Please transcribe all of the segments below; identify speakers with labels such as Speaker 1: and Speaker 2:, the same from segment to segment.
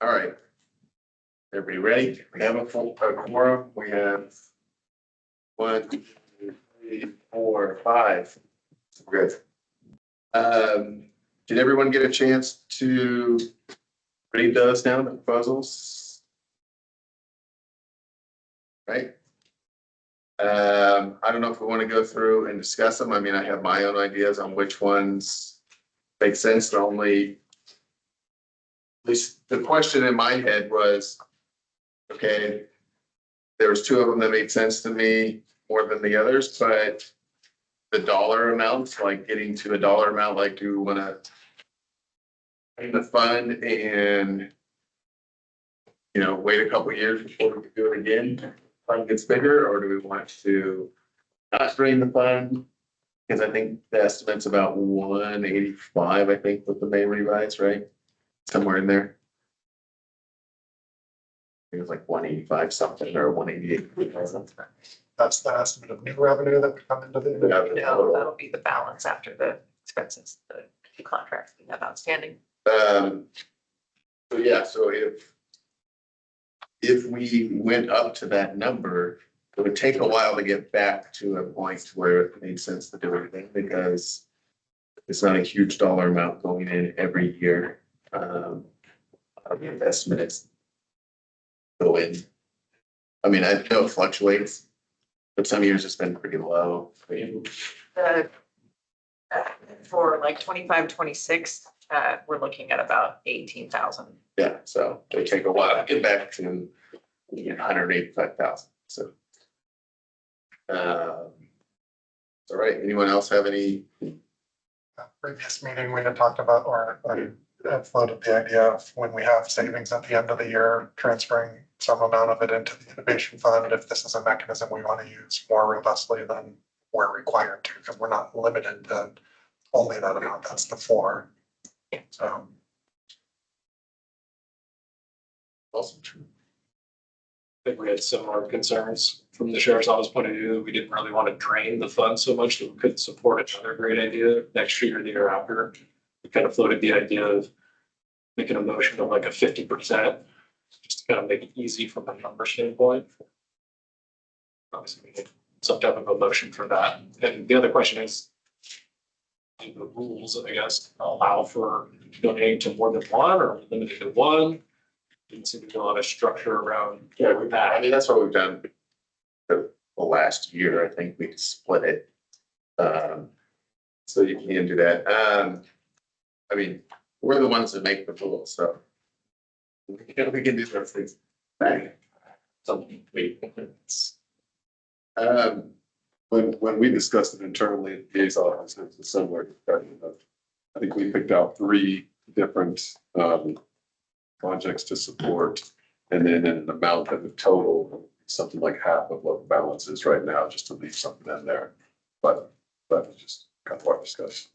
Speaker 1: All right. Everybody ready? We have a full quorum. We have 1, 2, 3, 4, 5. Good. Did everyone get a chance to read those down, the proposals? Right. I don't know if we want to go through and discuss them. I mean, I have my own ideas on which ones make sense. The only, at least the question in my head was, okay, there was 2 of them that made sense to me more than the others, but the dollar amounts, like getting to a dollar amount, like do we want to pay the fund and, you know, wait a couple of years before we can do it again? Fund gets bigger, or do we want to not drain the fund? Because I think the estimate's about 185, I think, with the May revise, right? Somewhere in there. It was like 185 something or 188.
Speaker 2: That's the estimate of new revenue that would come into the.
Speaker 3: No, that'll be the balance after the expenses, the contracts we have outstanding.
Speaker 1: So yeah, so if we went up to that number, it would take a while to get back to a point where it made sense to do anything, because it's not a huge dollar amount going in every year. The investments go in. I mean, I know it fluctuates, but some years it's been pretty low.
Speaker 3: The, for like 25, 26, we're looking at about 18,000.
Speaker 1: Yeah, so they take a while to get back to 185,000. So, all right. Anyone else have any?
Speaker 2: Previous meeting, we had talked about, or I floated the idea of when we have savings at the end of the year, transferring some amount of it into the innovation fund, if this is a mechanism we want to use more robustly than we're required to, because we're not limited to only that amount. That's the floor. So.
Speaker 1: Also true.
Speaker 4: I think we had similar concerns from the sheriff's office point of view. We didn't really want to drain the fund so much that we couldn't support another great idea next year or the year after. We kind of floated the idea of making a motion of like a 50%, just to kind of make it easy from a number standpoint. Obviously, we need some type of a motion for that. And the other question is, do the rules, I guess, allow for donating to more than one, or limited to one? Didn't seem to be a lot of structure around that.
Speaker 1: I mean, that's what we've done the last year. I think we split it. So you can do that. I mean, we're the ones that make the rules, so we can do those things. Something we.
Speaker 5: When we discussed it internally at the DA's office, it was a similar discussion of, I think we picked out 3 different projects to support, and then an amount that would total something like half of what the balance is right now, just to leave something in there. But it's just kind of our discussion.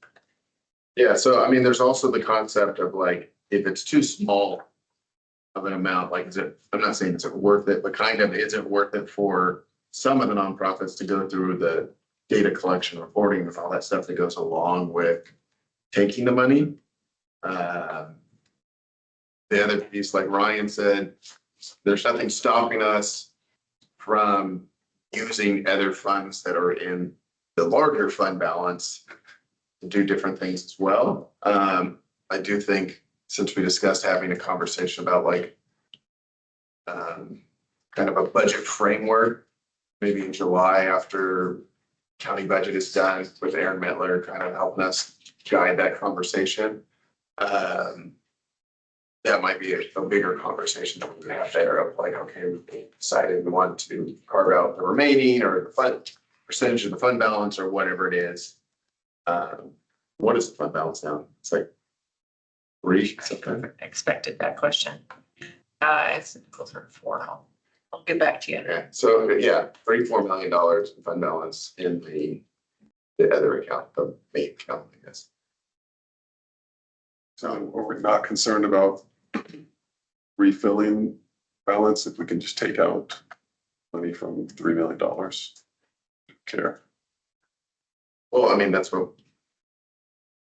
Speaker 1: Yeah, so I mean, there's also the concept of like, if it's too small of an amount, like, is it, I'm not saying it's worth it, but kind of, is it worth it for some of the nonprofits to go through the data collection, reporting, and all that stuff that goes along with taking the money? The other piece, like Ryan said, there's nothing stopping us from using other funds that are in the larger fund balance to do different things as well. I do think, since we discussed having a conversation about like kind of a budget framework, maybe in July after county budget is done, with Aaron Mettler kind of helping us guide that conversation. That might be a bigger conversation that we have there of like, okay, we decided we want to carve out the remaining or the fund percentage of the fund balance or whatever it is. What is the fund balance now? It's like 3 something.
Speaker 3: Expected that question. It's closer to 4 now. I'll get back to you.
Speaker 1: Okay, so yeah, $34 million in fund balance in the other account, the main account, I guess.
Speaker 5: So are we not concerned about refilling balance if we can just take out money from $3 million? Care.
Speaker 1: Well, I mean, that's what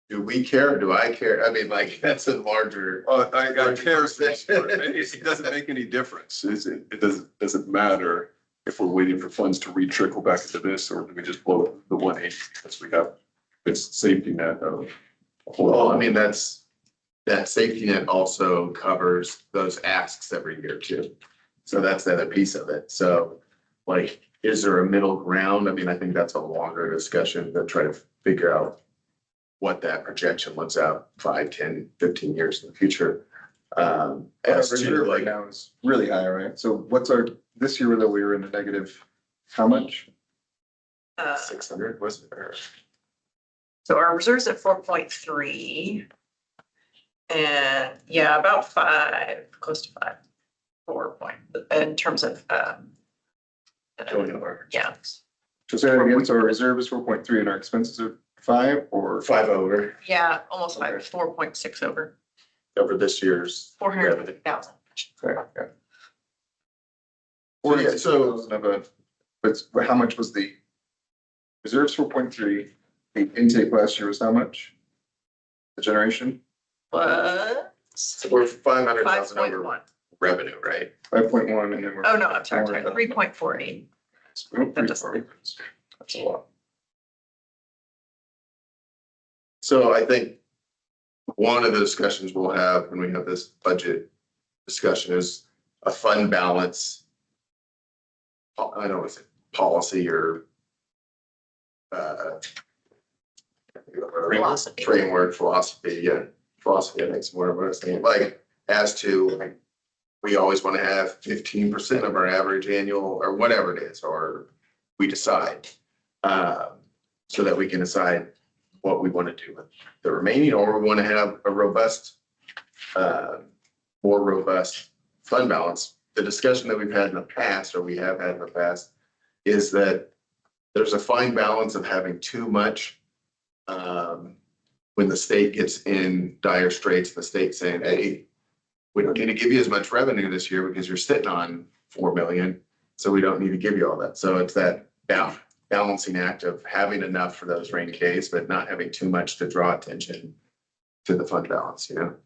Speaker 1: do we care? Do I care? I mean, like, that's a larger.
Speaker 5: I
Speaker 1: Larger
Speaker 5: care.
Speaker 1: conversation.
Speaker 5: It doesn't make any difference. It doesn't matter if we're waiting for funds to re-trickle back into this, or do we just blow the 180 because we have this safety net of.
Speaker 1: Well, I mean, that safety net also covers those asks every year too. So that's the other piece of it. So like, is there a middle ground? I mean, I think that's a longer discussion to try to figure out what that projection looks out 5, 10, 15 years in the future.
Speaker 6: Our
Speaker 1: As to
Speaker 6: reserve right
Speaker 1: like,
Speaker 6: now is really high, right? So what's our, this year that we were in the negative, how much?
Speaker 1: 600, was it? Or-
Speaker 3: So our reserves at 4.3. And yeah, about 5, close to 5, 4 point, in terms of,
Speaker 1: Going over.
Speaker 3: yeah,
Speaker 6: So say that again, so our reserve is 4.3 and our expenses are 5 or?
Speaker 1: 5 over
Speaker 3: yeah, almost 5, 4.6 over,
Speaker 1: this year's revenue.
Speaker 3: 400,000.
Speaker 6: Okay, yeah.
Speaker 1: So, yeah, so
Speaker 6: 46,000 of a, but how much was the reserves 4.3, the intake last year was how much? The generation,
Speaker 3: What?
Speaker 1: so we're 500,000 over
Speaker 3: 5.1.
Speaker 1: revenue, right?
Speaker 6: 5.1 and then we're.
Speaker 3: Oh, no, I'm sorry, 3.40. That doesn't-
Speaker 6: That's a lot.
Speaker 1: So I think one of the discussions we'll have when we have this budget discussion is a fund balance. I don't know if it's policy or
Speaker 3: Philosophy.
Speaker 1: framework, philosophy, yeah, philosophy, I think is more of what I was thinking, like, as to, like, we always want to have 15% of our average annual, or whatever it is, or we decide. So that we can decide what we want to do with the remaining, or we want to have a robust, more robust fund balance. The discussion that we've had in the past, or we have had in the past, is that there's a fine balance of having too much. When the state gets in dire straits, the state saying, hey, we don't need to give you as much revenue this year because you're sitting on 4 million. So we don't need to give you all that. So it's that balancing act of having enough for those rainy days, but not having too much to draw attention to the fund balance, you know?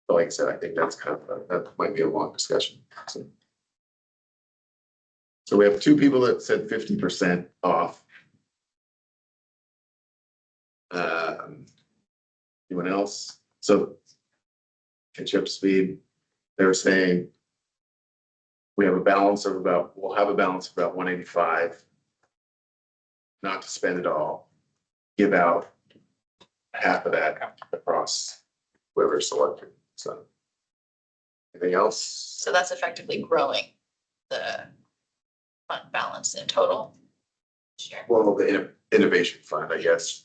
Speaker 1: But like I said, I think that's kind of, that might be a long discussion. So we have 2 people that said 50% off. Anyone else? So catch up to speed. They're saying we have a balance of about, we'll have a balance of about 185. Not to spend it all. Give out half of that across whoever's selected. So anything else?
Speaker 7: So that's effectively growing the fund balance in total. Sure.
Speaker 1: Well, the innovation fund, I guess.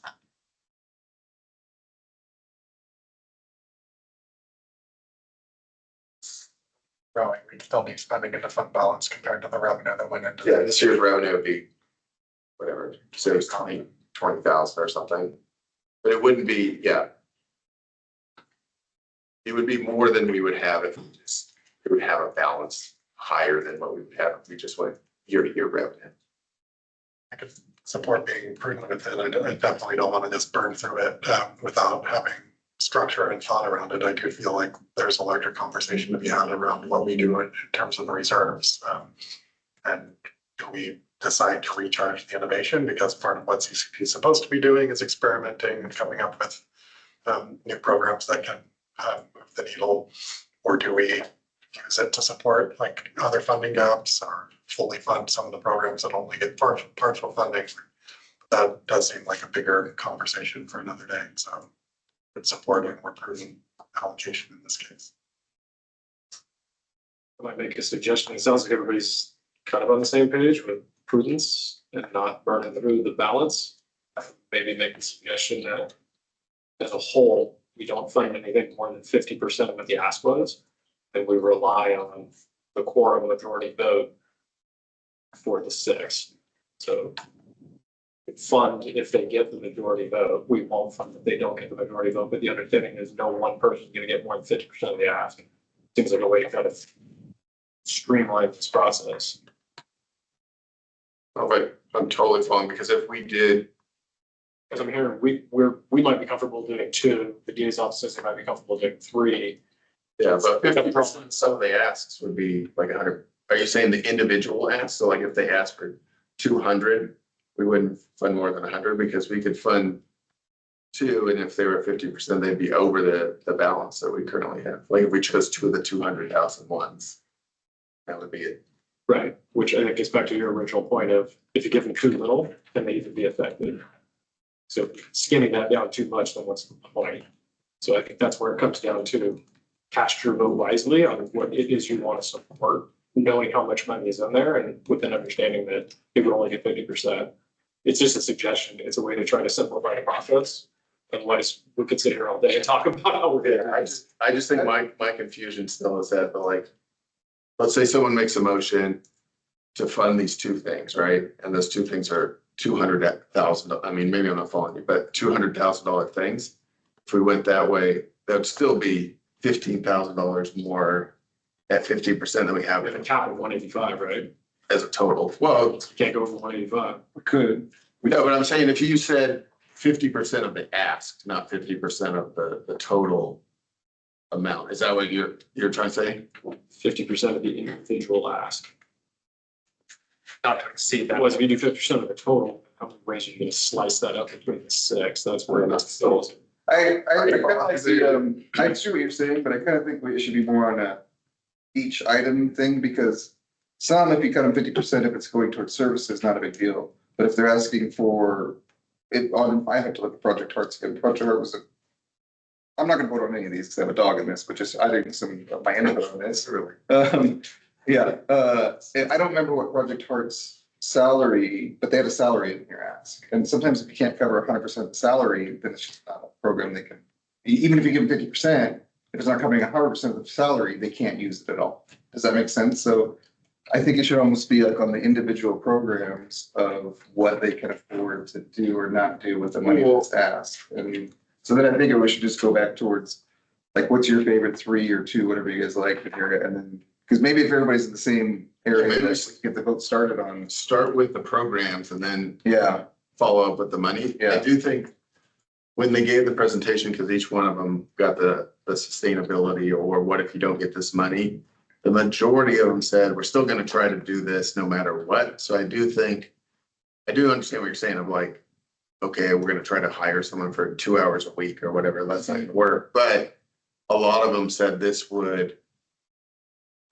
Speaker 2: Growing, we'd still be spending into fund balance compared to the revenue that went into.
Speaker 1: Yeah, this year's revenue would be whatever, so it was 20,000 or something. But it wouldn't be, yeah. It would be more than we would have if it would have a balance higher than what we would have if we just went year to year revenue.
Speaker 2: I could support being prudent with it. I definitely don't want to just burn through it without having structure and thought around it. I do feel like there's a larger conversation to be had around what we do in terms of the reserves. And do we decide to recharge the innovation? Because part of what CCP is supposed to be doing is experimenting and coming up with new programs that can move the needle. Or do we use it to support like other funding gaps or fully fund some of the programs that only get partial funding? That does seem like a bigger conversation for another day. So it's supporting more prudent allocation in this case.
Speaker 4: I might make a suggestion. It sounds like everybody's kind of on the same page with prudence and not burning through the balance. Maybe make a suggestion that as a whole, we don't fund anything more than 50% of what the ask was. And we rely on the quorum majority vote for the 6. So fund if they get the majority vote. We won't fund if they don't get the majority vote, but the understanding is no one person is going to get more than 50% of the ask. Seems like a way to kind of streamline this process.
Speaker 1: Oh, but I'm totally following, because if we did
Speaker 4: Because I'm hearing, we might be comfortable doing 2, the DA's office says they might be comfortable doing 3.
Speaker 1: Yeah, but 50% of some of the asks would be like 100. Are you saying the individual asks? So like if they ask for 200, we wouldn't fund more than 100 because we could fund 2, and if they were 50%, they'd be over the balance that we currently have. Like if we chose 2 of the 200,000 ones, that would be it.
Speaker 4: Right, which I think gets back to your original point of, if you give them too little, then they even be affected. So skinning that down too much, then what's the point? So I think that's where it comes down to cast your vote wisely on what it is you want to support, knowing how much money is in there and with an understanding that it would only get 50%. It's just a suggestion. It's a way to try to simplify the process. Otherwise, we could sit here all day and talk about how we're
Speaker 1: Yeah,
Speaker 4: gonna.
Speaker 1: I just think my confusion still is that, but like, let's say someone makes a motion to fund these 2 things, right? And those 2 things are 200,000, I mean, maybe I'm not following you, but $200,000 things. If we went that way, that would still be $15,000 more at 50% than we have
Speaker 4: We have a cap of 185, right?
Speaker 1: as a total. Well,
Speaker 4: You can't go over 185.
Speaker 5: We could.
Speaker 1: no, but I'm saying if you said 50% of the ask, not 50% of the total amount, is that what you're trying to say?
Speaker 4: 50% of the individual ask. Not to exceed that. Was if you do 50% of the total, how many ways are you gonna slice that up between the 6? That's where it's still.
Speaker 6: I kind of like the, I see what you're saying, but I kind of think it should be more on a each item thing, because some, if you cut them 50%, if it's going towards services, not a big deal. But if they're asking for it on, I have to look at Project Hearts again. Project Heart was I'm not gonna vote on any of these because I have a dog in this, but just I think some of my input on this.
Speaker 1: Really?
Speaker 6: Yeah, I don't remember what Project Heart's salary, but they had a salary in your ask. And sometimes if you can't cover 100% of the salary, then it's just not a program they can, even if you give them 50%, if it's not covering 100% of the salary, they can't use it at all. Does that make sense? So I think it should almost be like on the individual programs of what they can afford to do or not do with the money that's asked. And so then I think we should just go back towards, like, what's your favorite 3 or 2, whatever you guys like, and then, because maybe if everybody's in the same area,
Speaker 1: Maybe
Speaker 6: let's get the vote started on.
Speaker 1: Start with the programs and then
Speaker 6: Yeah,
Speaker 1: follow up with the money.
Speaker 6: Yeah.
Speaker 1: I do think when they gave the presentation, because each one of them got the sustainability or what if you don't get this money, the majority of them said, we're still going to try to do this no matter what. So I do understand what you're saying of like, okay, we're going to try to hire someone for 2 hours a week or whatever. That's not going to work. But a lot of them said this would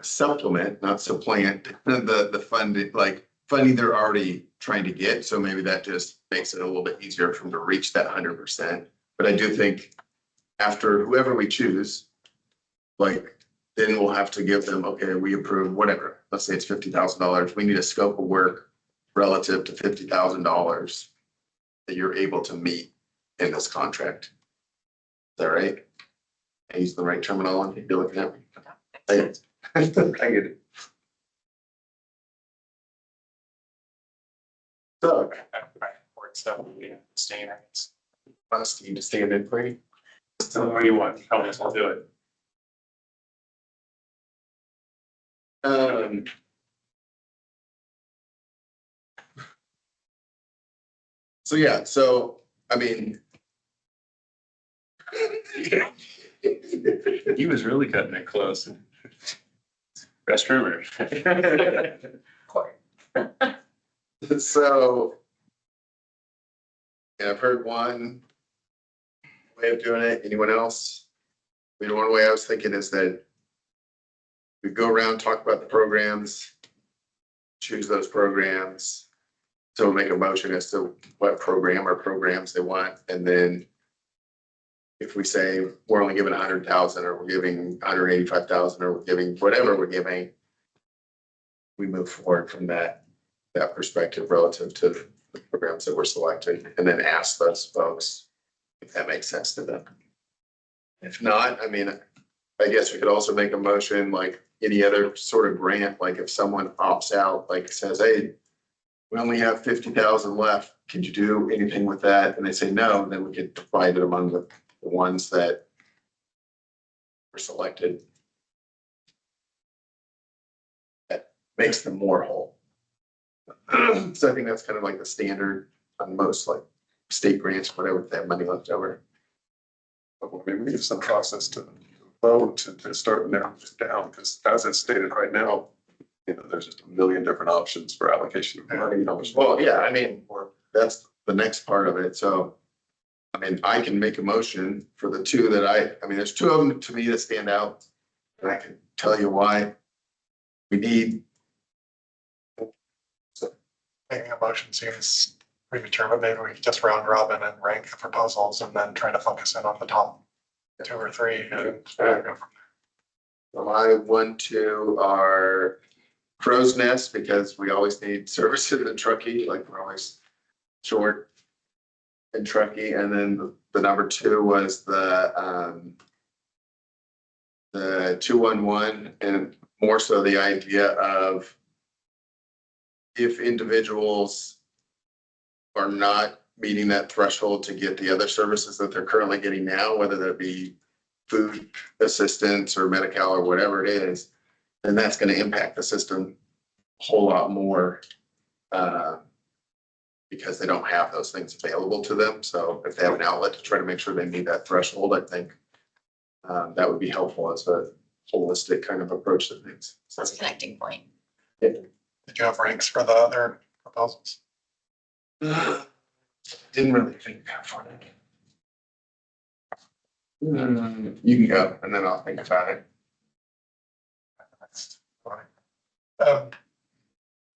Speaker 1: supplement, not supplant the funding, like funding they're already trying to get. So maybe that just makes it a little bit easier for them to reach that 100%. But I do think after whoever we choose, like, then we'll have to give them, okay, we approve whatever. Let's say it's $50,000. We need a scope of work relative to $50,000 that you're able to meet in this contract. Is that right? I use the right terminology. You're looking at me. I get it. So, must you to stand in for you?
Speaker 4: So what do you want? How else I'll do it?
Speaker 1: So yeah, so I mean.
Speaker 8: He was really cutting it close. Restroom or?
Speaker 1: So. Yeah, I've heard one way of doing it. Anyone else? I mean, one way I was thinking is that we go around, talk about the programs, choose those programs. So we'll make a motion as to what program or programs they want, and then if we say we're only giving 100,000 or we're giving 185,000 or we're giving whatever we're giving, we move forward from that perspective relative to the programs that we're selecting, and then ask those folks if that makes sense to them. If not, I mean, I guess we could also make a motion like any other sort of grant, like if someone opts out, like says, hey, we only have 50,000 left, could you do anything with that? And they say no, then we could divide it among the ones that were selected. That makes them more whole. So I think that's kind of like the standard on most like state grants, whatever, if they have money left over.
Speaker 5: But maybe we have some process to vote to start narrowing this down, because as it's stated right now, you know, there's just a million different options for allocation of money, you know.
Speaker 1: Well, yeah, I mean, that's the next part of it, so. I mean, I can make a motion for the two that I mean, there's two of them to me that stand out. And I can tell you why. We need,
Speaker 2: Making a motion seems premature, but maybe we could just round robin and rank the proposals and then try to focus in on the top two or three. And go from
Speaker 1: my 1, 2 are Crow's Nest, because we always need services in Truckee, like we're always short in Truckee, and then the number 2 was the 211, and more so the idea of if individuals are not meeting that threshold to get the other services that they're currently getting now, whether that be food assistance or Medi-Cal or whatever it is, then that's going to impact the system a whole lot more. Because they don't have those things available to them. So if they have an outlet to try to make sure they meet that threshold, I think that would be helpful as a holistic kind of approach to things.
Speaker 7: That's a connecting point.
Speaker 2: Did you have ranks for the other proposals?
Speaker 1: Didn't really think for it. You can go and then I'll think about it.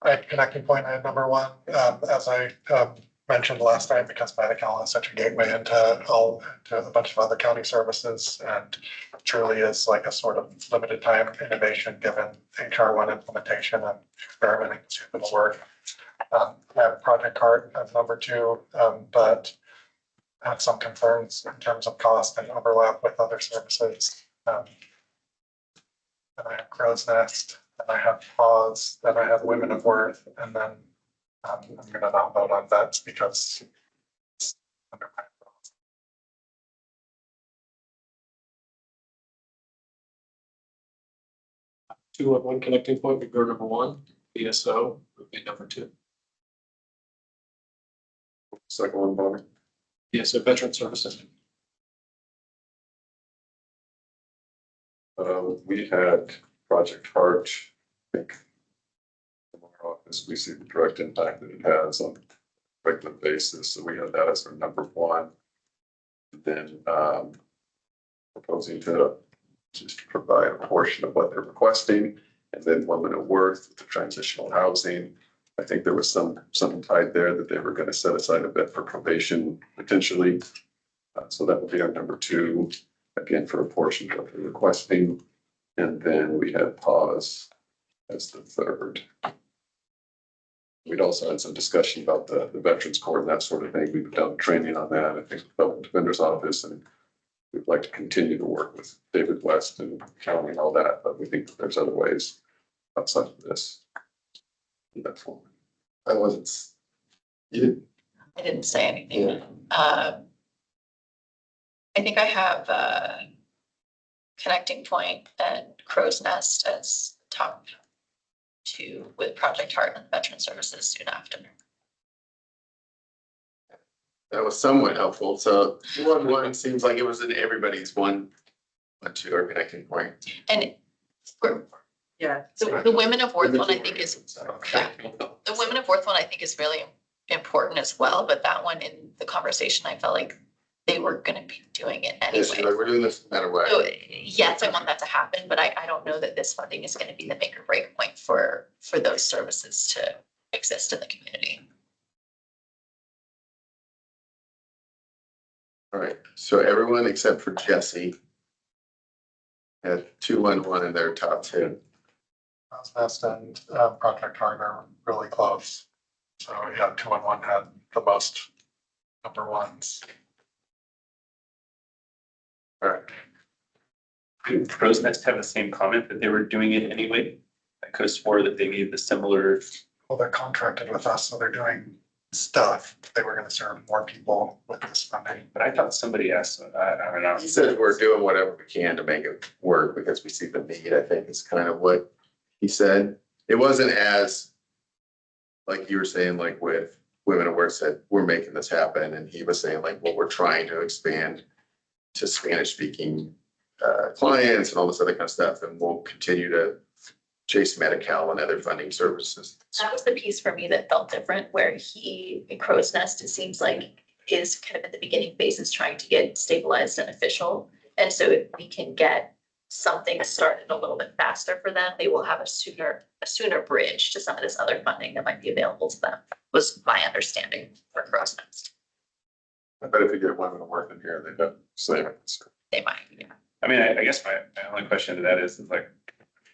Speaker 2: I had connecting point, I had number 1, as I mentioned last time, because Medi-Cal is such a gateway into a bunch of other county services, and truly is like a sort of limited time innovation given HR1 implementation and experimenting with it'll work. I have Project Heart as number 2, but I have some concerns in terms of cost and overlap with other services. And I have Crow's Nest. And I have Pause, then I have Women of Worth, and then I'm gonna not vote on Vets because. It's under my thoughts.
Speaker 4: 211 connecting point would go number 1, BSO would be number 2.
Speaker 5: Second one, Bobby.
Speaker 4: BSO Veteran Services.
Speaker 5: We had Project Heart, I think. From our office, we see the direct impact that it has on a regular basis, so we had that as our number 1. Then proposing to just provide a portion of what they're requesting, and then Women at Worth with the transitional housing. I think there was something tied there that they were going to set aside a bit for probation potentially. So that would be our number 2, again, for a portion of what they're requesting. And then we had Pause as the 3rd. We'd also had some discussion about the Veterans Court and that sort of thing. We've done training on that, I think, with the Public Defender's Office, and we'd like to continue to work with David West and county and all that, but we think that there's other ways outside of this. And that's all.
Speaker 1: I wasn't, you
Speaker 7: I didn't say anything. I think I have connecting point and Crow's Nest as top 2 with Project Heart and Veteran Services soon after.
Speaker 1: that was somewhat helpful. So 211 seems like it was in everybody's 1, 2 or connecting point.
Speaker 7: And for
Speaker 3: Yeah.
Speaker 7: the Women of Worth one, I think is, yeah, the Women of Worth one, I think is really important as well, but that one in the conversation, I felt like they were gonna be doing it
Speaker 1: It's
Speaker 7: anyway.
Speaker 1: like, we're doing this no matter what.
Speaker 7: So yes, I want that to happen, but I don't know that this funding is gonna be the make or break point for those services to exist in the community.
Speaker 1: All right, so everyone except for Jesse had 211 in their top 2.
Speaker 2: Crow's Nest and Project Heart are really close. So yeah, 211 had the most number 1s.
Speaker 1: All right,
Speaker 8: Did Crow's Nest have the same comment that they were doing it anyway? I could have swore that they gave the similar.
Speaker 2: Well, they're contracted with us, so they're doing stuff. They were gonna serve more people with this funding.
Speaker 8: But I thought somebody asked, I don't know.
Speaker 1: he said we're doing whatever we can to make it work because we see the need, I think is kind of what he said. It wasn't as, like you were saying, like with Women at Work said, we're making this happen. And he was saying like, well, we're trying to expand to Spanish speaking clients and all this other kind of stuff. And we'll continue to chase Medi-Cal and other funding services.
Speaker 7: That was the piece for me that felt different, where he, in Crow's Nest, it seems like is kind of at the beginning phases trying to get stabilized and official. And so if we can get something started a little bit faster for them, they will have a sooner bridge to some of this other funding that might be available to them, was my understanding for Crow's Nest.
Speaker 5: I bet if you get women to work in here, they don't say it.
Speaker 7: They might, yeah.
Speaker 8: I mean, I guess my only question to that is like,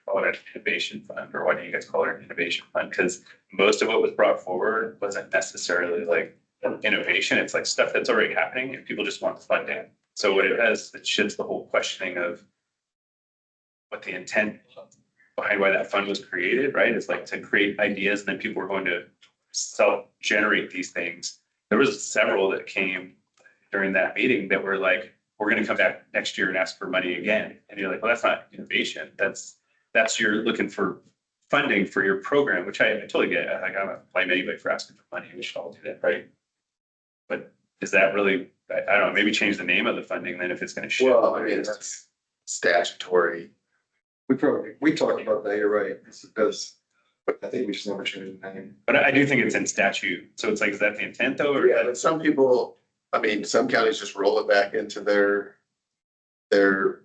Speaker 8: call it an innovation fund, or why do you guys call it an innovation fund? Because most of what was brought forward wasn't necessarily like innovation. It's like stuff that's already happening and people just want funding. So what it does, it shifts the whole questioning of what the intent behind why that fund was created, right? It's like to create ideas, and then people were going to self-generate these things. There was several that came during that meeting that were like, we're going to come back next year and ask for money again. And you're like, well, that's not innovation. That's you're looking for funding for your program, which I totally get. Like, I don't blame anybody for asking for money. We should all do that, right? But is that really, I don't know, maybe change the name of the funding then if it's going to shift.
Speaker 1: Well, I mean, it's statutory.
Speaker 6: We talked about that, you're right, because I think we just never changed the name.
Speaker 8: But I do think it's in statute. So it's like, is that the intent though? Or
Speaker 1: Yeah, but some people, I mean, some counties just roll it back into their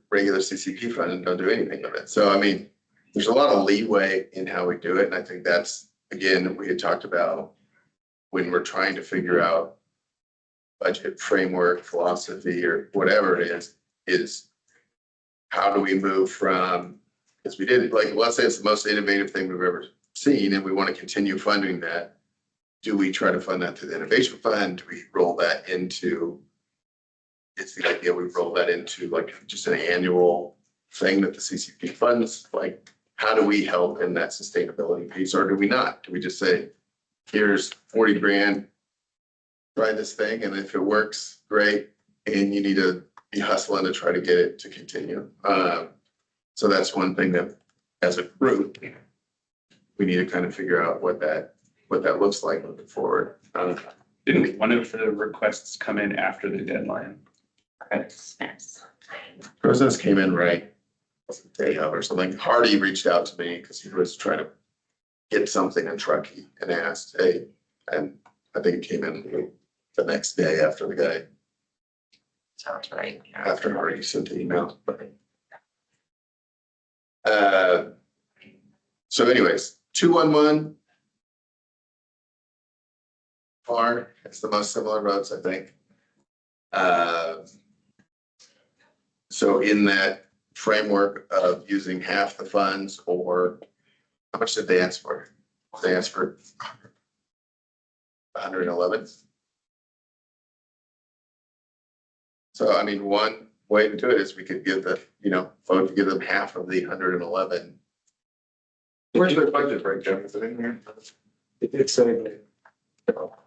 Speaker 1: regular CCP fund and don't do anything with it. So, I mean, there's a lot of leeway in how we do it. And I think that's, again, we had talked about when we're trying to figure out budget framework, philosophy, or whatever it is how do we move from, because we did, like, let's say it's the most innovative thing we've ever seen and we want to continue funding that. Do we try to fund that through the innovation fund? Do we roll that into, it's the idea we roll that into like just an annual thing that the CCP funds? Like, how do we help in that sustainability piece, or do we not? Do we just say, here's 40 grand, try this thing, and if it works, great, and you need to be hustling to try to get it to continue. So that's one thing that, as a group, we need to kind of figure out what that looks like moving forward.
Speaker 8: didn't one of the requests come in after the deadline?
Speaker 1: Process came in right the day of or something. Hardy reached out to me because he was trying to get something in Truckee and asked, hey, and I think it came in the next day after the guy,
Speaker 3: Sounds right.
Speaker 1: after Hardy sent the email. So anyways, 211. Far, it's the most similar roads, I think. So in that framework of using half the funds, or how much did they ask for? They asked for 111. So I mean, one way to do it is we could give the, vote to give them half of the 111.
Speaker 5: Where's their budget breakdown? Is it in here?
Speaker 4: It did say that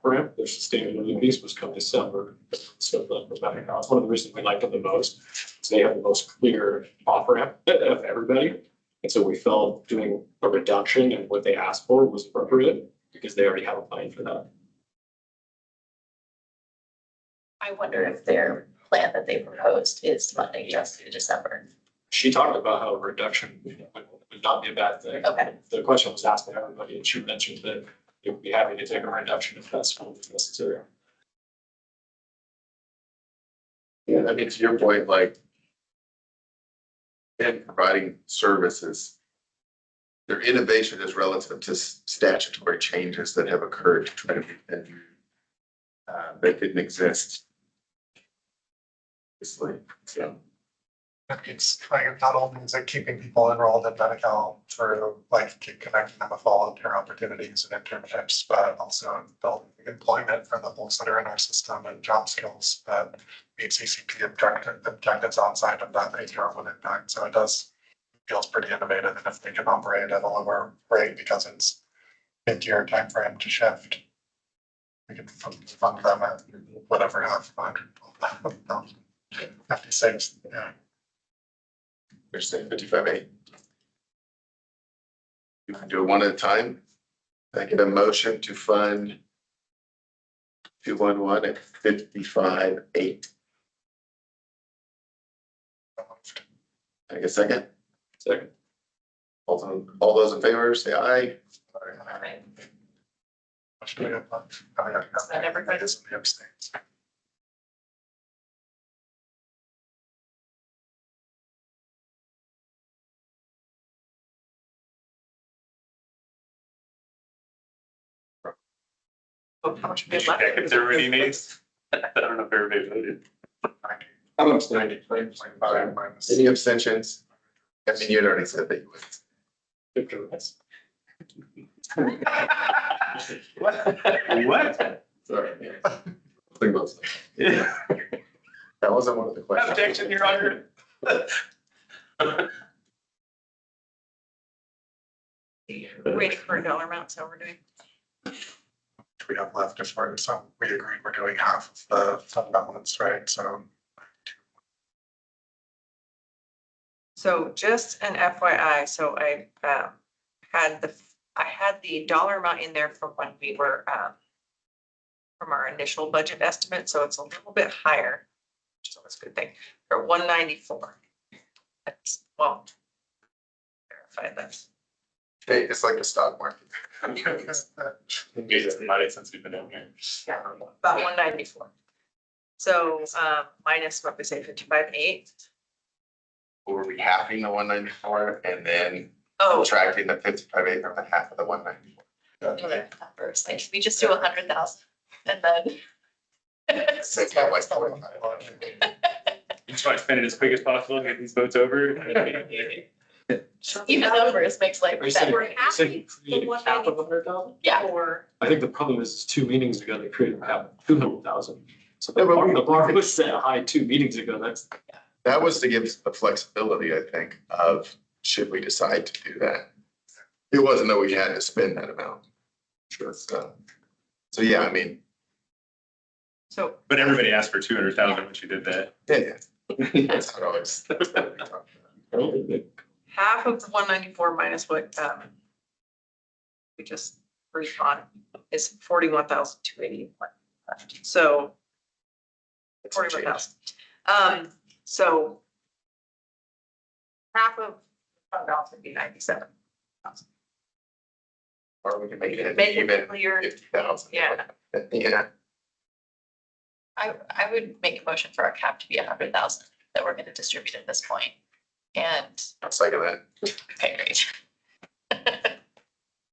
Speaker 4: ramp, their sustainability piece was come December. So it's one of the reasons we liked them the most, is they have the most clear off ramp of everybody. And so we felt doing a reduction in what they asked for was appropriate because they already have a plan for that.
Speaker 7: I wonder if their plan that they proposed is funding just through December.
Speaker 4: She talked about how a reduction would not be a bad thing.
Speaker 7: Okay.
Speaker 4: The question was asked to everybody, and she mentioned that they would be happy to take a reduction if that's necessary.
Speaker 1: Yeah, I mean, to your point, like, in providing services, their innovation is relative to statutory changes that have occurred to try to meet that need, that didn't exist. So.
Speaker 2: It's like, not only is it keeping people enrolled in Medi-Cal through like connecting them with volunteer opportunities and internships, but also building employment for the folks that are in our system and job skills that meet CCP objectives outside of that ATR1 impact. So it feels pretty innovative, and if they can operate at a lower rate because it's mid-year timeframe to shift, we can fund them at whatever, half 56, yeah.
Speaker 1: We're saying 55A. You can do it one at a time. I get a motion to fund 211 at 55.8. Can I get a second?
Speaker 4: Second.
Speaker 1: All those in favor, say aye.
Speaker 2: Motion to approve. Oh, yeah,
Speaker 3: that everybody?
Speaker 2: It is in the abstains.
Speaker 3: How much we have
Speaker 8: Check
Speaker 3: left?
Speaker 8: if there were any nays. I don't know if everybody voted.
Speaker 6: I'm abstaining.
Speaker 1: Any abstentions? I mean, you'd already said that you would.
Speaker 4: Victor West.
Speaker 8: What?
Speaker 1: Sorry. Think about that. That wasn't one of the questions.
Speaker 8: Objection, Your Honor.
Speaker 3: Waiting for a dollar amount, so we're doing.
Speaker 2: We have left as far as, so we agreed we're doing half of the fund balance, right? So
Speaker 3: So just an FYI, so I had the dollar amount in there from when we were from our initial budget estimate, so it's a little bit higher, which is always a good thing, or 194. That's, well, verify this.
Speaker 1: Hey, it's like the stock market.
Speaker 8: It's money since we've been in here.
Speaker 3: Yeah, about 194. So minus what we say 55.8.
Speaker 1: Were we halving the 194 and then
Speaker 3: Oh,
Speaker 1: subtracting the 55.8 from the half of the 194?
Speaker 7: Numbers, like, we just do 100,000 and then.
Speaker 1: Six, yeah, like 45.
Speaker 8: Just try to spend it as quick as possible, get these votes over.
Speaker 7: Even numbers makes life
Speaker 4: Are you saying,
Speaker 7: better.
Speaker 3: We're happy
Speaker 4: saying create
Speaker 3: with
Speaker 4: a cap of 100,000?
Speaker 7: Yeah.
Speaker 3: or
Speaker 4: I think the problem is 2 meetings ago, they created a cap of 200,000. So
Speaker 1: Yeah,
Speaker 4: the
Speaker 1: but
Speaker 4: bar,
Speaker 1: we-
Speaker 4: the bar was set high 2 meetings ago. That's,
Speaker 1: That was to give us the flexibility, I think, of should we decide to do that. It wasn't that we had to spend that amount. Sure. So yeah, I mean,
Speaker 3: so
Speaker 8: But everybody asked for 200,000 when you did that.
Speaker 1: yeah. That's how it always.
Speaker 3: half of the 194 minus what we just briefed on is 41,281. So 41,000. So half of fund balance would be 97.
Speaker 1: Or we can make it
Speaker 3: Make it
Speaker 1: even
Speaker 3: clear.
Speaker 1: 50,000.
Speaker 3: Yeah.
Speaker 1: Yeah,
Speaker 7: I would make a motion for our cap to be 100,000 that we're gonna distribute at this point. And,
Speaker 1: I'll second that.
Speaker 7: okay, great.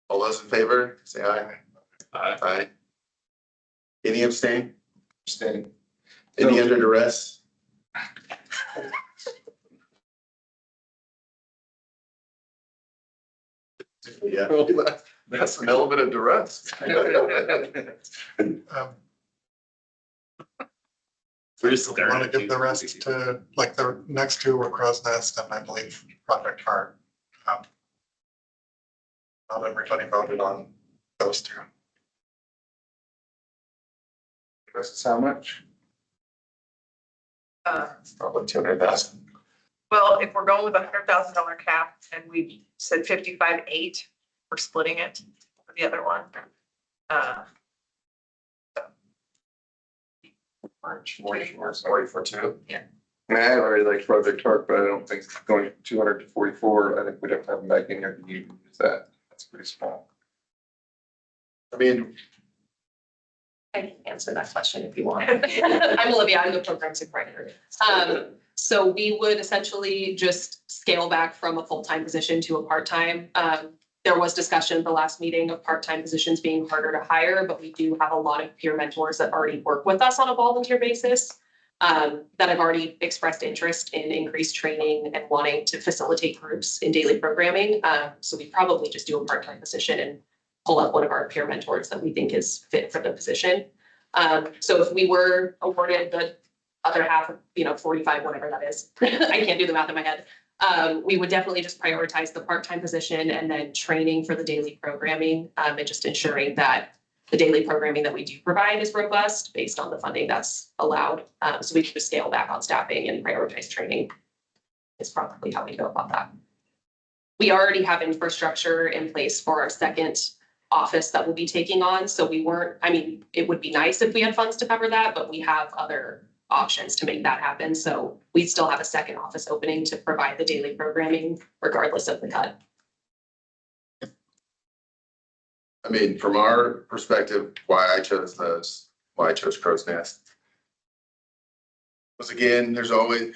Speaker 1: All those in favor, say aye. Aye. Any abstain? Abstain. Any under duress? Yeah, that's an element of duress.
Speaker 8: We're just
Speaker 2: we want to give the rest to, like, the next two were Crow's Nest and I believe Project Heart. Not everybody voted on those two.
Speaker 6: This is how much?
Speaker 1: Probably 200,000.
Speaker 3: Well, if we're going with $100,000 cap and we said 55.8, we're splitting it for the other one.
Speaker 1: March 44 too.
Speaker 6: I mean, I already like Project Heart, but I don't think going from 200 to 44, I think we'd have to have them back in here to use that. That's pretty small.
Speaker 1: I mean,
Speaker 9: I can answer that question if you want. I'm Olivia, I'm the program supervisor. So we would essentially just scale back from a full-time position to a part-time. There was discussion at the last meeting of part-time positions being harder to hire, but we do have a lot of peer mentors that already work with us on a volunteer basis that have already expressed interest in increased training and wanting to facilitate groups in daily programming. So we probably just do a part-time position and pull up one of our peer mentors that we think is fit for the position. So if we were awarded the other half of, 45, whatever that is, I can't do the math in my head. We would definitely just prioritize the part-time position and then training for the daily programming, and just ensuring that the daily programming that we do provide is robust based on the funding that's allowed. So we can just scale back on staffing and prioritize training is probably how we go about that. We already have infrastructure in place for our second office that we'll be taking on. So we weren't, I mean, it would be nice if we had funds to cover that, but we have other options to make that happen. So we still have a second office opening to provide the daily programming regardless of the cut.
Speaker 1: I mean, from our perspective, why I chose Crow's Nest was, again, there's always,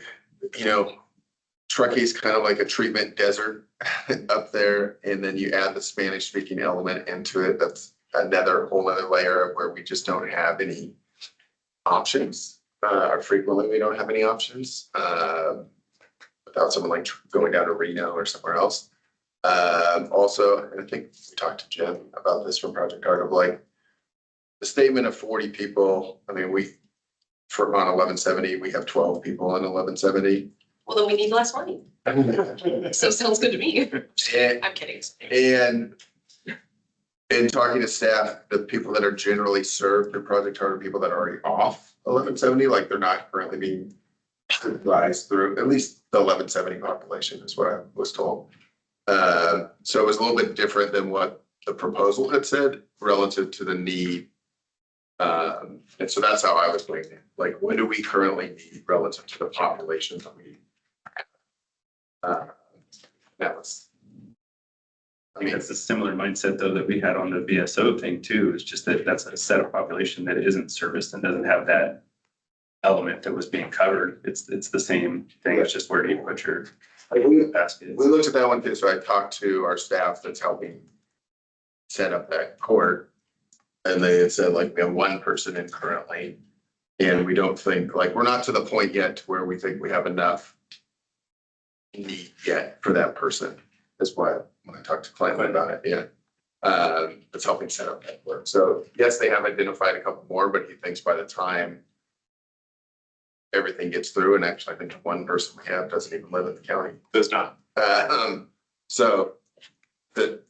Speaker 1: you know, Truckee kind of like a treatment desert up there. And then you add the Spanish speaking element into it. That's another whole other layer of where we just don't have any options. Or frequently we don't have any options, without someone like going down to Reno or somewhere else. Also, and I think we talked to Jim about this from Project Art of like the statement of 40 people. I mean, on 1170, we have 12 people on 1170.
Speaker 9: Well, then we need less money. So sounds good to me. I'm kidding.
Speaker 1: And in talking to staff, the people that are generally served through Project Art are people that are already off 1170, like they're not currently being supervised through, at least the 1170 population is what I was told. So it was a little bit different than what the proposal had said relative to the need. And so that's how I was thinking, like, what do we currently need relative to the population that we that was.
Speaker 8: I mean, it's a similar mindset though that we had on the VSO thing too. It's just that that's a set of population that isn't serviced and doesn't have that element that was being covered. It's the same thing. It's just where do you put your basket.
Speaker 1: We looked at that one too. So I talked to our staff that's helping set up that court. And they had said like we have one person in currently. And we don't think, like, we're not to the point yet where we think we have enough need yet for that person. That's why when I talked to Clinton about it, yeah. It's helping set up that work. So yes, they have identified a couple more, but he thinks by the time everything gets through, and actually I think one person we have doesn't even live in the county.
Speaker 4: Does not.
Speaker 1: So that,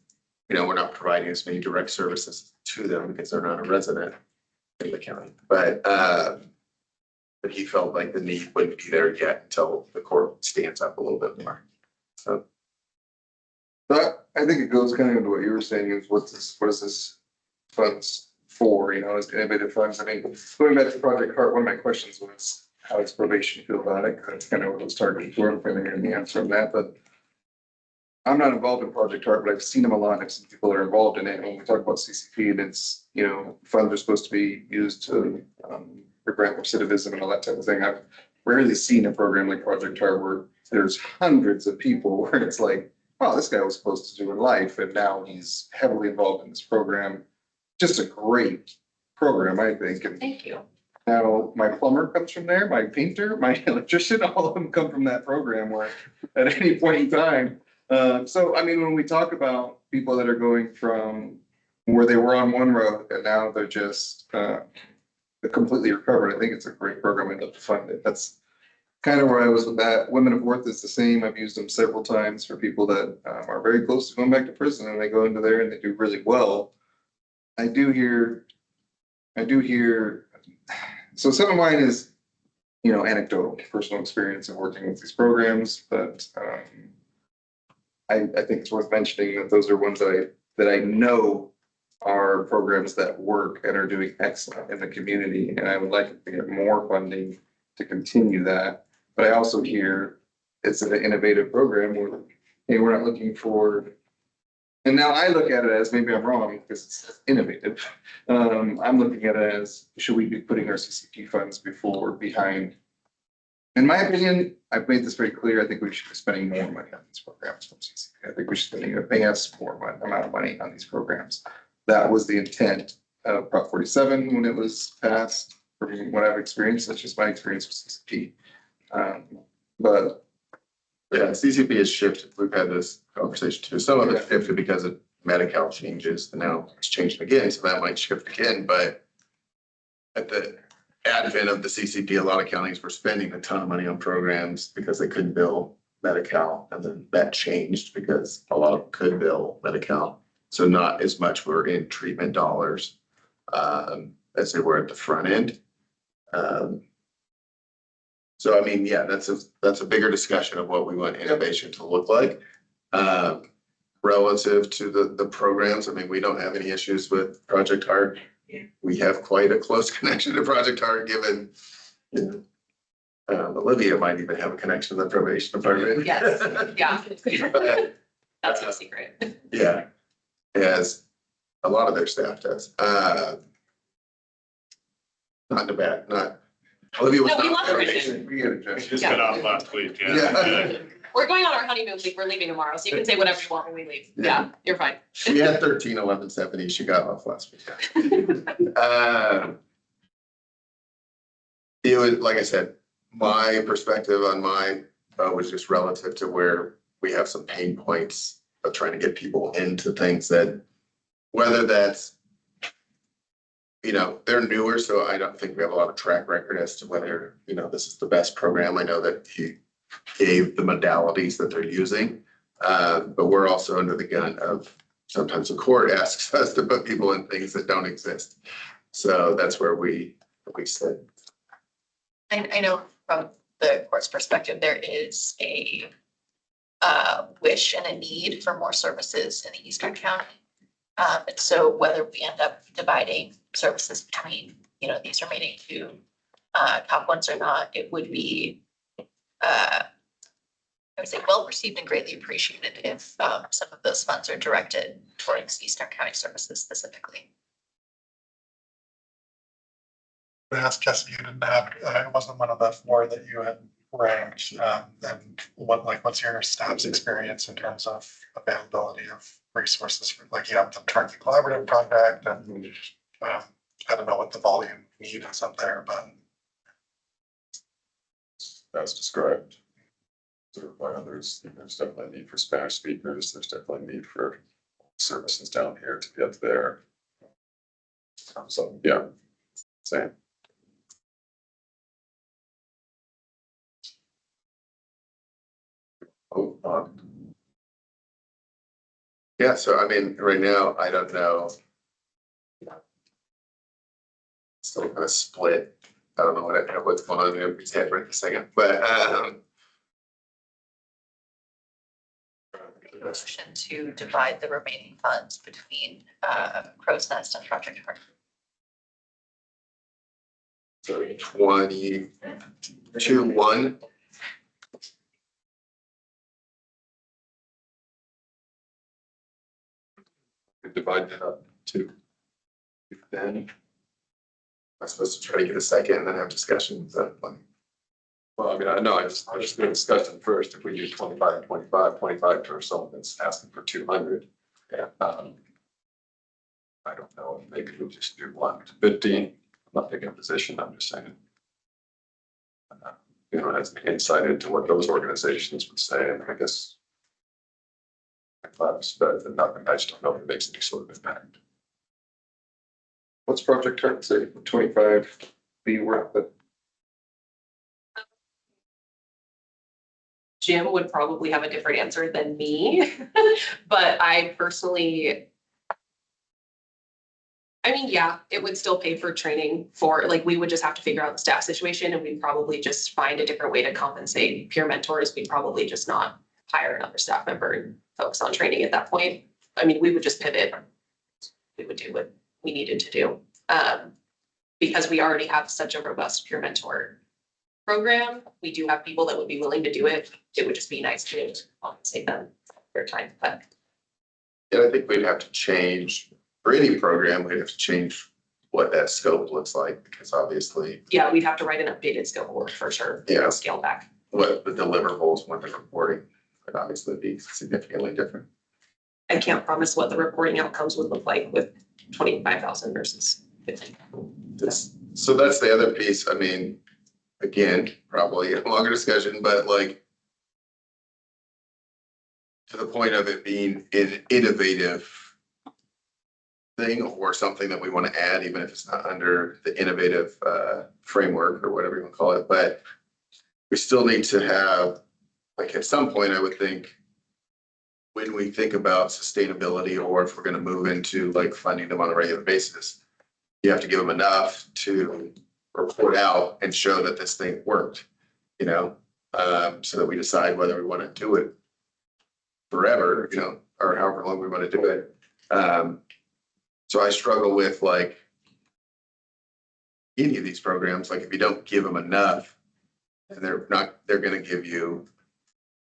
Speaker 1: you know, we're not providing as many direct services to them because they're not a resident in the county. But he felt like the need wouldn't be there yet until the court stands up a little bit more. So.
Speaker 6: But I think it goes kind of into what you were saying is what is this funds for, you know, as innovative funds. I mean, going back to Project Heart, one of my questions was, how does probation feel about it? That's kind of what I was targeting for. I'm going to get the answer on that, but I'm not involved in Project Heart, but I've seen them a lot. I've seen people that are involved in it. And when we talk about CCP, and it's, you know, funds are supposed to be used to prevent recidivism and all that type of thing. I've rarely seen a program like Project Heart where there's hundreds of people where it's like, wow, this guy was supposed to do in life, and now he's heavily involved in this program. Just a great program, I think. And
Speaker 9: Thank you.
Speaker 6: now my plumber comes from there, my painter, my electrician, all of them come from that program where at any point in time. So, I mean, when we talk about people that are going from where they were on one road and now they're just completely recovered, I think it's a great program. I'd love to fund it. That's kind of where I was with that. Women of Worth is the same. I've used them several times for people that are very close to going back to prison, and they go into there and they do really well. I do hear, so some of mine is, you know, anecdotal, personal experience of working with these programs, but I think it's worth mentioning that those are ones that I know are programs that work and are doing excellent in the community, and I would like to get more funding to continue that. But I also hear it's an innovative program where, hey, we're not looking for, and now I look at it as, maybe I'm wrong because it's innovative. I'm looking at it as, should we be putting our CCP funds behind? In my opinion, I've made this very clear. I think we should be spending more money on these programs from CCP. I think we should be paying us more amount of money on these programs. That was the intent of Prop 47 when it was passed. From what I've experienced, that's just my experience with CCP. But
Speaker 1: Yeah, CCP has shifted. We've had this conversation too. Some of it shifted because of Medi-Cal changes, and now it's changed again, so that might shift again. But at the advent of the CCP, a lot of counties were spending a ton of money on programs because they couldn't bill Medi-Cal, and then that changed because a lot of them could bill Medi-Cal. So not as much were in treatment dollars as they were at the front end. So I mean, yeah, that's a bigger discussion of what we want innovation to look like. relative to the programs. I mean, we don't have any issues with Project Heart.
Speaker 3: Yeah.
Speaker 1: We have quite a close connection to Project Heart, given, you know, Olivia might even have a connection to the probation department.
Speaker 9: Yes, yeah.
Speaker 1: But,
Speaker 9: That's no secret.
Speaker 1: yeah, as a lot of their staff does. Not the bad, not. Olivia was
Speaker 9: No, we
Speaker 1: not
Speaker 9: love
Speaker 1: probation. We get it,
Speaker 8: We
Speaker 1: Josh.
Speaker 8: just
Speaker 9: Yeah.
Speaker 8: got off last week,
Speaker 1: Yeah.
Speaker 9: We're going on our honeymoon week. We're leaving tomorrow, so you can say whatever you want when we leave. Yeah, you're fine.
Speaker 1: She had 13/11/70. She got off last week. It was, like I said, my perspective on mine was just relative to where we have some pain points of trying to get people into things that, whether that's, you know, they're newer, so I don't think we have a lot of track record as to whether, you know, this is the best program. I know that he gave the modalities that they're using. But we're also under the gun of sometimes the court asks us to put people in things that don't exist. So that's where we sit.
Speaker 7: I know from the court's perspective, there is a wish and a need for more services in the Eastern County. And so whether we end up dividing services between, you know, these remaining two top ones or not, it would be, I would say, well received and greatly appreciated if some of those funds are directed towards Eastern County services specifically.
Speaker 2: I asked Jesse, you didn't have, it wasn't one of the four that you had ranked. And what's your staff's experience in terms of availability of resources for, like, you have the Turkey Collaborative Project and I don't know what the volume need is up there, but
Speaker 5: As described. Served by others, there's definitely a need for Spanish speakers, there's definitely a need for services down here to get there. So, yeah, same. Oh,
Speaker 1: Yeah, so I mean, right now, I don't know. Still kind of split. I don't know what's going on in everybody's head right this second, but
Speaker 7: Motion to divide the remaining funds between Crow's Nest and Project Heart.
Speaker 1: so 22-1.
Speaker 5: we divide that up to.
Speaker 1: Then I'm supposed to try to get a second and then have discussions.
Speaker 5: Well, I mean, I know, I just gonna discuss it first, if we do 25 and 25 for someone that's asking for 200.
Speaker 1: Yeah.
Speaker 5: I don't know, maybe we'll just do 150, I'm not taking a position, I'm just saying. You know, as an insight into what those organizations would say, and I guess. If I was better than nothing, I just don't know if it makes any sort of impact. What's Project Heart say, 25 be worth it?
Speaker 9: Jim would probably have a different answer than me, but I personally. I mean, yeah, it would still pay for training for, like, we would just have to figure out the staff situation and we'd probably just find a different way to compensate peer mentors. We'd probably just not hire another staff member and focus on training at that point. I mean, we would just pivot. We would do what we needed to do. Because we already have such a robust peer mentor program. We do have people that would be willing to do it. It would just be nice to compensate them for their time, but.
Speaker 1: And I think we'd have to change, for any program, we'd have to change what that scope looks like, because obviously
Speaker 9: Yeah, we'd have to write an updated scope of work for sure.
Speaker 1: Yeah.
Speaker 9: Scale back.
Speaker 1: what the deliverables when they're reporting would obviously be significantly different.
Speaker 9: I can't promise what the reporting outcomes would look like with 25,000 versus 50.
Speaker 1: So that's the other piece. I mean, again, probably a longer discussion, but like to the point of it being an innovative thing or something that we want to add, even if it's not under the innovative framework or whatever you want to call it, but we still need to have, like, at some point, I would think, when we think about sustainability, or if we're going to move into like funding them on a regular basis, you have to give them enough to report out and show that this thing worked, so that we decide whether we want to do it forever, or however long we want to do it. So I struggle with like any of these programs, like if you don't give them enough, and they're gonna give you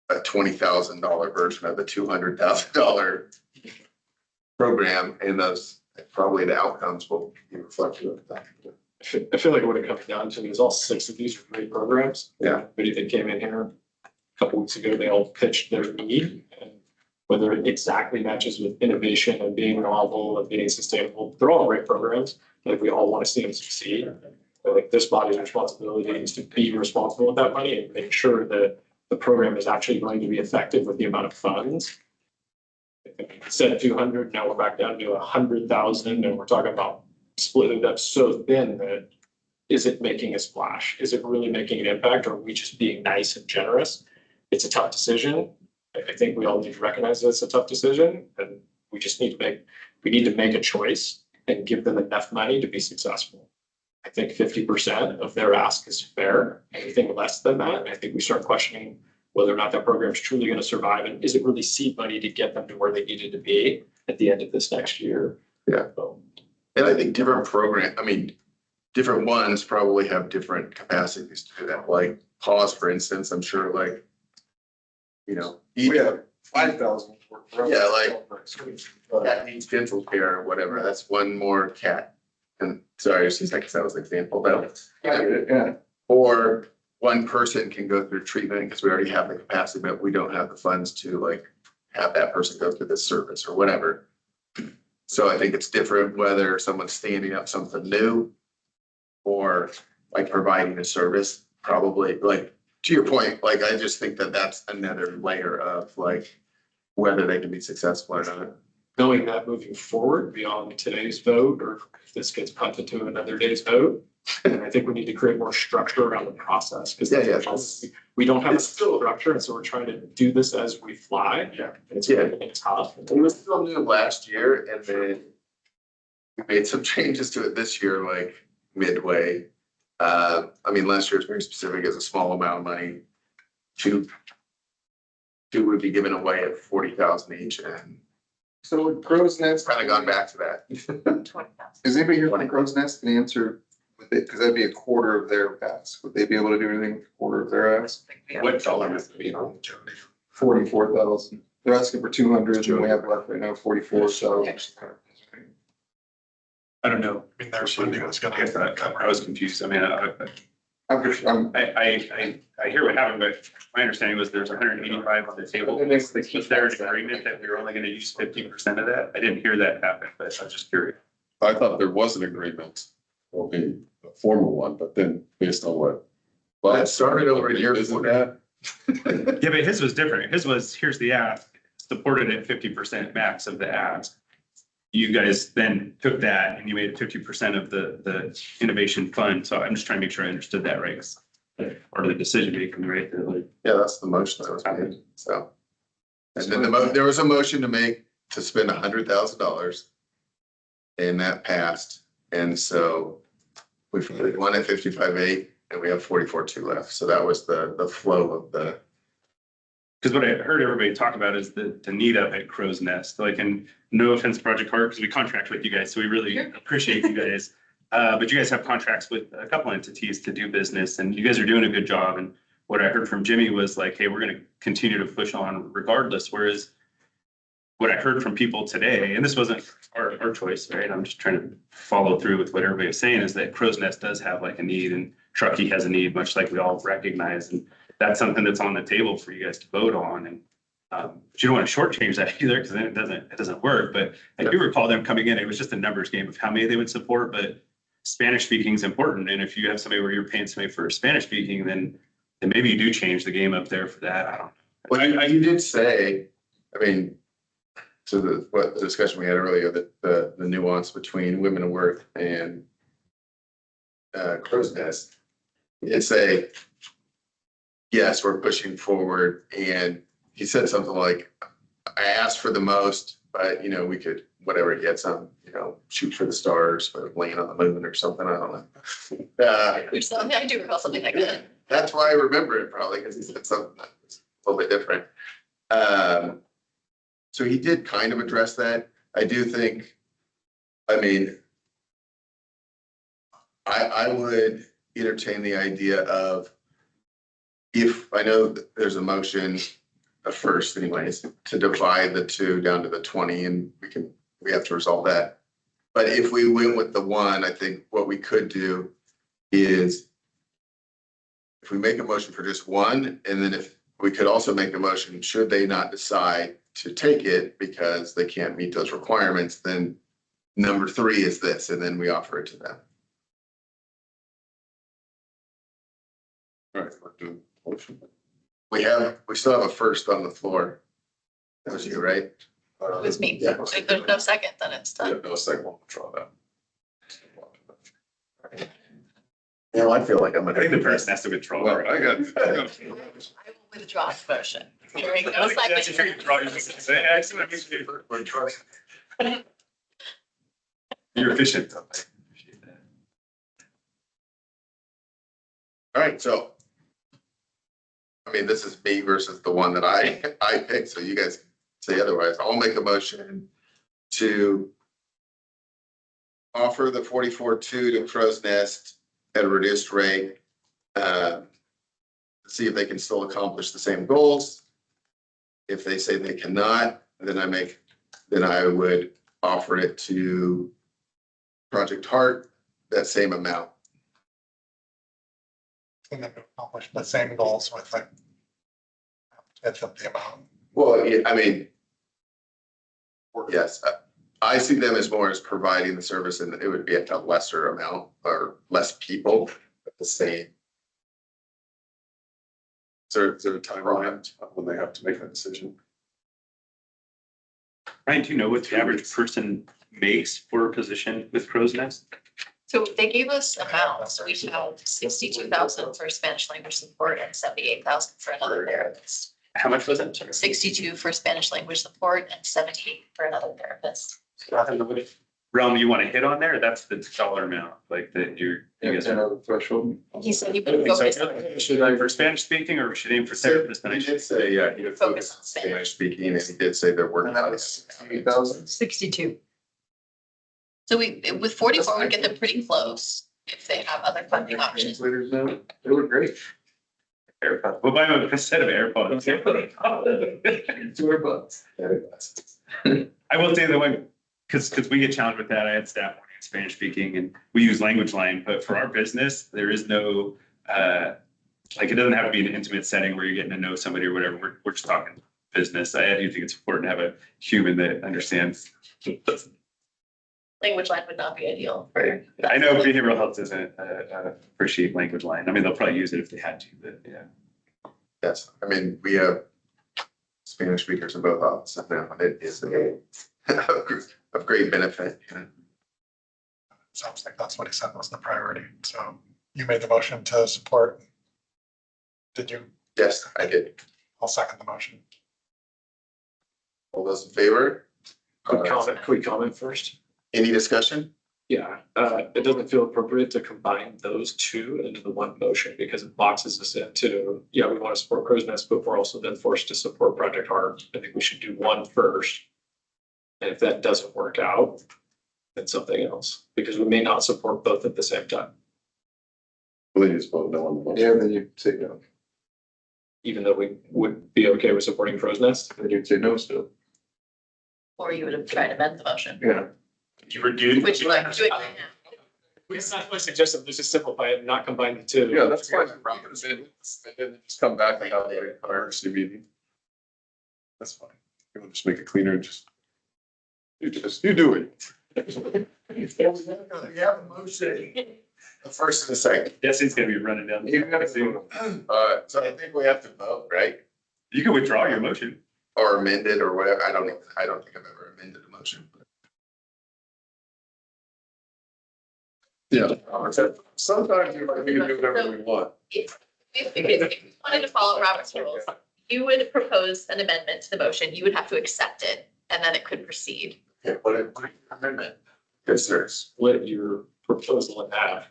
Speaker 1: a $20,000 version of the $200,000 program, and those, probably the outcomes will be reflective of that.
Speaker 4: I feel like what it comes down to is all 6 of these are great programs.
Speaker 1: Yeah.
Speaker 4: Everybody that came in here a couple weeks ago, they all pitched their need, and whether it exactly matches with innovation and being novel and being sustainable, they're all great programs. Like we all want to see them succeed. But like this body's responsibility is to be responsible with that money and make sure that the program is actually going to be effective with the amount of funds. Instead of 200, now we're back down to 100,000, and we're talking about splitting it up so thin that is it making a splash? Is it really making an impact, or are we just being nice and generous? It's a tough decision. I think we all need to recognize that it's a tough decision, and we just need to make a choice and give them enough money to be successful. I think 50% of their ask is fair. Anything less than that, I think we start questioning whether or not that program is truly going to survive, and is it really seed money to get them to where they needed to be at the end of this next year?
Speaker 1: Yeah.
Speaker 4: So,
Speaker 1: And I think different ones probably have different capacities to do that. Like pause, for instance, I'm sure like,
Speaker 6: We have 5,000.
Speaker 1: Yeah, cat needs dental care or whatever. That's one more cat. And sorry, it's just like that was an example, but
Speaker 6: Yeah.
Speaker 1: or one person can go through treatment because we already have the capacity, but we don't have the funds to like have that person go through this service or whatever. So I think it's different whether someone's standing up something new or like providing a service, probably like to your point, like I just think that that's another layer of like whether they can be successful or not.
Speaker 4: knowing that moving forward beyond today's vote, or if this gets punted to another day's vote, and I think we need to create more structure around the process, because we don't have a
Speaker 1: It's still-
Speaker 4: structure, and so we're trying to do this as we fly.
Speaker 1: Yeah.
Speaker 4: And it's
Speaker 1: Yeah.
Speaker 4: really tough.
Speaker 1: It was still new last year and then we made some changes to it this year, like midway. Last year was very specific as a small amount of money. Two would be given away at 40,000 each, and
Speaker 6: So with Crow's
Speaker 1: it's
Speaker 6: Nest,
Speaker 1: kind of gone back to that.
Speaker 3: 20,000.
Speaker 6: is anybody here from Crow's Nest can answer with it? Because that'd be a quarter of their ask. Would they be able to do anything with a quarter of their ask?
Speaker 1: What dollar is it being on?
Speaker 6: 44,000. They're asking for 200 and we have left right now 44, so.
Speaker 8: I don't know.
Speaker 2: I mean, their funding was
Speaker 8: I guess
Speaker 2: gonna
Speaker 8: I
Speaker 2: cover.
Speaker 8: was confused. I mean,
Speaker 6: I'm
Speaker 8: I hear what happened, but my understanding was there's 185 on the table.
Speaker 6: And it's the
Speaker 8: Was there an agreement that we were only gonna use 50% of that? I didn't hear that happen, but I was just curious.
Speaker 5: I thought there was an agreement, will be a formal one, but then based on what?
Speaker 1: Well, it started over a year
Speaker 5: Isn't
Speaker 1: before.
Speaker 5: that?
Speaker 8: Yeah, but his was different. His was, here's the ask, supported at 50% max of the ask. You guys then took that and you made it 50% of the innovation fund. So I'm just trying to make sure I understood that right. 'Cause part of the decision making, right? that, like,
Speaker 1: Yeah, that's the motion that was made, so. And then there was a motion to spend $100,000. And that passed, and so we funded one at 55.8 and we have 44.2 left, so that was the flow of the.
Speaker 8: Because what I heard everybody talk about is the need up at Crow's Nest, like, and no offense, Project Heart, because we contract with you guys, so we really appreciate you guys. But you guys have contracts with a couple entities to do business, and you guys are doing a good job. And what I heard from Jimmy was like, hey, we're gonna continue to push on regardless, whereas what I heard from people today, and this wasn't our choice, right? I'm just trying to follow through with what everybody was saying, is that Crow's Nest does have like a need, and Truckee has a need, much like we all recognize. And that's something that's on the table for you guys to vote on. And but you don't want to shortchange that either, because then it doesn't work. But I do recall them coming in, it was just a numbers game of how many they would support, but Spanish speaking is important. And if you have somebody where you're paying somebody for Spanish speaking, then maybe you do change the game up there for that. I don't know.
Speaker 1: Well, you did say, so the discussion we had earlier, that the nuance between Women of Worth and Crow's Nest, it's yes, we're pushing forward, and he said something like, I asked for the most, but we could, whatever, get some, shoot for the stars, or land on the moon or something, I don't know.
Speaker 7: I do recall something like that.
Speaker 1: That's why I remember it, probably, because he said something that was a little bit different. so he did kind of address that. I do think, I mean, I would entertain the idea of, if, I know that there's a motion, a first anyways, to divide the two down to the 20, and we have to resolve that. But if we went with the one, I think what we could do is, if we make a motion for just one, and then if we could also make a motion, should they not decide to take it because they can't meet those requirements, then number 3 is this, and then we offer it to them.
Speaker 5: All right, we're doing motion.
Speaker 1: We still have a first on the floor. That was you, right?
Speaker 7: It was me.
Speaker 1: Yeah.
Speaker 7: If there's no second, then it's
Speaker 5: Yeah,
Speaker 7: done.
Speaker 5: no second, we'll draw that.
Speaker 1: Now I feel like I'm
Speaker 8: I think the
Speaker 1: gonna.
Speaker 8: person has to withdraw.
Speaker 5: Well, I got.
Speaker 7: I will withdraw the motion. Hearing no second.
Speaker 8: You're efficient.
Speaker 1: All right, so. I mean, this is me versus the one that I picked, so you guys say otherwise. I'll make a motion to offer the 44.2 to Crow's Nest at a reduced rate. See if they can still accomplish the same goals. If they say they cannot, then I would offer it to Project Heart, that same amount.
Speaker 2: And then accomplish the same goals with like. It's up the amount.
Speaker 1: Well, yeah, I mean, yes, I see them as more as providing the service, and it would be at a lesser amount or less people, but the same.
Speaker 5: Is there a timeline when they have to make that decision?
Speaker 8: Ryan, do you know what the average person makes for a position with Crow's Nest?
Speaker 7: So they gave us amounts. We have 62,000 for Spanish language support and 78,000 for another therapist.
Speaker 8: How much was it? Sorry.
Speaker 7: 62 for Spanish language support and 78 for another therapist.
Speaker 8: Realm you want to hit on there? That's the dollar amount, like that you guys are.
Speaker 5: Another threshold.
Speaker 7: He said he would focus on.
Speaker 8: Should I for Spanish speaking or should I aim for therapist?
Speaker 1: He did say, yeah, he would focus on Spanish speaking, and he did say they're working on it.
Speaker 3: 62.
Speaker 7: So with 44, we'd get them pretty close if they have other funding options.
Speaker 5: Translators now, they look great.
Speaker 8: AirPods. We'll buy them a set of AirPods.
Speaker 5: $200.
Speaker 8: I will say the one, because we get challenged with that. I had staff learning Spanish speaking and we use language line, but for our business, there is no, like it doesn't have to be an intimate setting where you're getting to know somebody or whatever. We're just talking business. I do think it's important to have a human that understands.
Speaker 7: Language line would not be ideal for.
Speaker 8: I know behavioral health doesn't appreciate language line. I mean, they'll probably use it if they had to, but yeah.
Speaker 1: Yes, I mean, we have Spanish speakers in both offices now, and it is of great benefit.
Speaker 2: Sounds like that's what he said was the priority. So you made the motion to support. Did you?
Speaker 1: Yes, I did.
Speaker 2: I'll second the motion.
Speaker 1: All those in favor?
Speaker 4: Quick comment first.
Speaker 1: Any discussion?
Speaker 4: Yeah, it doesn't feel appropriate to combine those two into the one motion because it boxes us into, yeah, we want to support Crow's Nest, but we're also then forced to support Project Heart. I think we should do one first. And if that doesn't work out, then something else, because we may not support both at the same time,
Speaker 5: Well, they just vote no on the motion. Yeah, then you say no.
Speaker 4: even though we would be okay with supporting Crow's Nest.
Speaker 5: Then you'd say no still.
Speaker 7: Or you would have tried to amend the motion,
Speaker 5: Yeah.
Speaker 8: You were doing.
Speaker 7: which you like doing right now.
Speaker 4: It's not my suggestion, let's just simplify it and not combine the two.
Speaker 5: Yeah, that's fine. And then just come back and have a emergency meeting. That's fine. You want to just make it cleaner and just. You do it.
Speaker 1: You have a motion. The first and the second.
Speaker 8: Jesse's gonna be running down.
Speaker 5: You gotta
Speaker 8: soon.
Speaker 1: So I think we have to vote, right?
Speaker 8: You can withdraw your motion.
Speaker 1: Or amend it or whatever. I don't think I've ever amended a motion.
Speaker 5: Yeah. Sometimes we can do whatever we want.
Speaker 7: If you wanted to follow Robert's rules, you would propose an amendment to the motion, you would have to accept it, and then it could proceed.
Speaker 1: Okay, what is your amendment? Yes, sir.
Speaker 4: Split your proposal in half.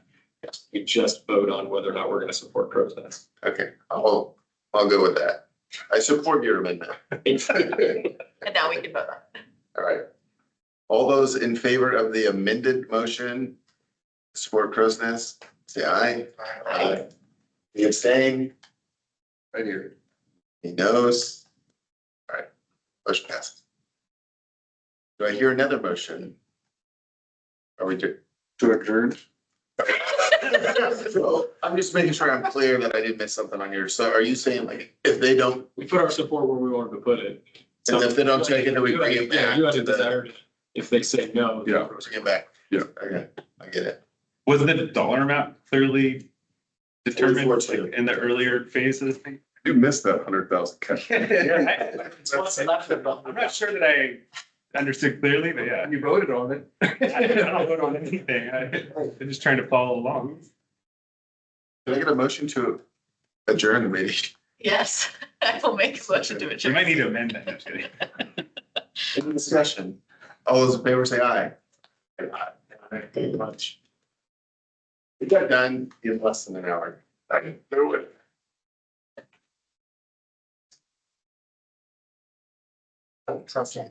Speaker 4: We just vote on whether or not we're gonna support Crow's Nest.
Speaker 1: Okay, I'll go with that. I support your amendment.
Speaker 7: And now we can vote on it.
Speaker 1: All right. All those in favor of the amended motion, support Crow's Nest, say aye.
Speaker 7: Aye.
Speaker 1: He abstain,
Speaker 5: Right here.
Speaker 1: he knows. All right, motion passes. Do I hear another motion? Are we do?
Speaker 5: To adjourn?
Speaker 1: I'm just making sure I'm clear that I didn't miss something on here. So are you saying like, if they don't,
Speaker 4: We put our support where we wanted to put it.
Speaker 1: and if they don't take it, then we bring it
Speaker 4: Yeah,
Speaker 1: back
Speaker 4: you had
Speaker 1: to
Speaker 4: a
Speaker 1: the,
Speaker 4: desire, if they say no.
Speaker 5: Yeah.
Speaker 1: bring it back?
Speaker 5: Yeah.
Speaker 1: Okay, I get it.
Speaker 8: Was the dollar amount clearly determined
Speaker 1: 44.2.
Speaker 8: like, in the earlier phase of this thing?
Speaker 5: You missed that 100,000 cash.
Speaker 8: I'm not sure that I understood clearly, but yeah.
Speaker 4: You voted on it.
Speaker 8: I don't vote on anything. I'm just trying to follow along.
Speaker 1: Can I get a motion to adjourn the meeting?
Speaker 7: Yes, I will make a motion to
Speaker 8: We
Speaker 7: adjourn.
Speaker 8: might need to amend that. No, just kidding.
Speaker 1: Any discussion? All those in favor say aye. Thank you much. We got done in less than an hour. I can do it.
Speaker 2: Trust me.